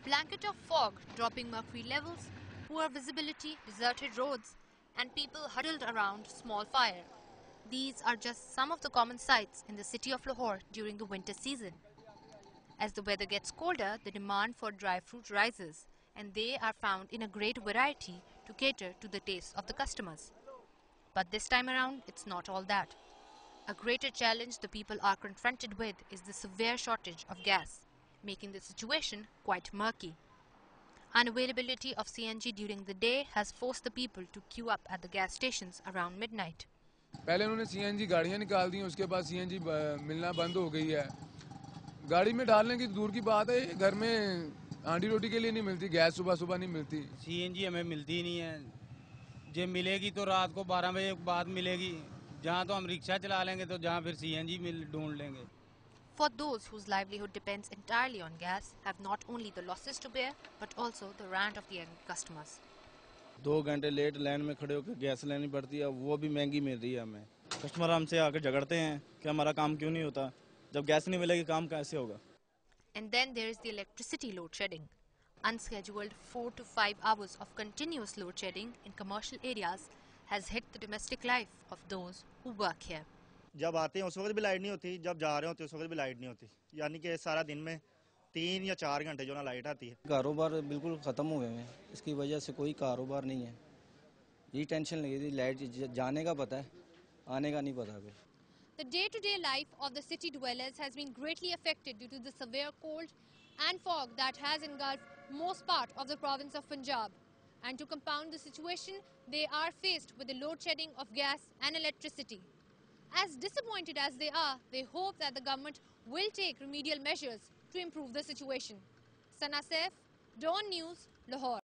blanket of fog, dropping mercury levels, poor visibility, deserted roads, and people huddled around small fire. These are just some of the common sights in the city of Lahore during the winter season. As the weather gets colder, the demand for dry fruit rises, and they are found in a great variety to cater to the tastes of the customers. But this time around, it's not all that. A greater challenge the people are confronted with is the severe shortage of gas, making the situation quite murky. Unavailability of CNG during the day has forced the people to queue up at the gas stations around midnight. पहले उन्होंने CNG गाड़ियां निकाल दी, उसके बाद CNG मिलना बंद हो गई है। गाड़ी में डालने की दूर की बात है, घर में आंटी रोटी के लिए नहीं मिलती, गैस सुबह सुबह नहीं मिलती। CNG हमें मिलती नहीं है, जो मिलेगी तो रात को 12 बजे बाद मिलेगी। जहाँ तो हम रिक्शा चला लेंगे तो जहाँ फिर CNG ढूंढ लेंगे। For those whose livelihood depends entirely on gas have not only the losses to bear but also the rant of the angry customers. 2 घंटे लेट लाइन में खड़े होकर गैस लेनी पड़ती है, वो भी महंगी मिल रही है हमें। कस्टमर हमसे आकर झगड़ते हैं कि हमारा काम क्यों नहीं होता, जब गैस नहीं मिलेगी काम कैसे होगा। And then there is the electricity load shedding. Unscheduled 4 to 5 hours of continuous load shedding in commercial areas has hit the domestic life of those who work here. जब आते हैं उस वक्त भी लाइट नहीं होती, जब जा रहे होते उस वक्त भी लाइट नहीं होती, यानी कि सारा दिन में 3 या 4 घंटे जो ना लाइट आती है। कारोबार बिल्कुल ख़त्म हुए हैं, इसकी वजह से कोई कारोबार नहीं है। ये टेंशन लगी थी, लाइट जाने का पता है, आने का नहीं पता कोई। The day-to-day life of the city dwellers has been greatly affected due to the severe cold and fog that has engulfed most part of the province of Punjab. And to compound the situation, they are faced with the load shedding of gas and electricity. As disappointed as they are, they hope that the government will take remedial measures to improve the situation. Sana Saif, Dawn News, Lahore.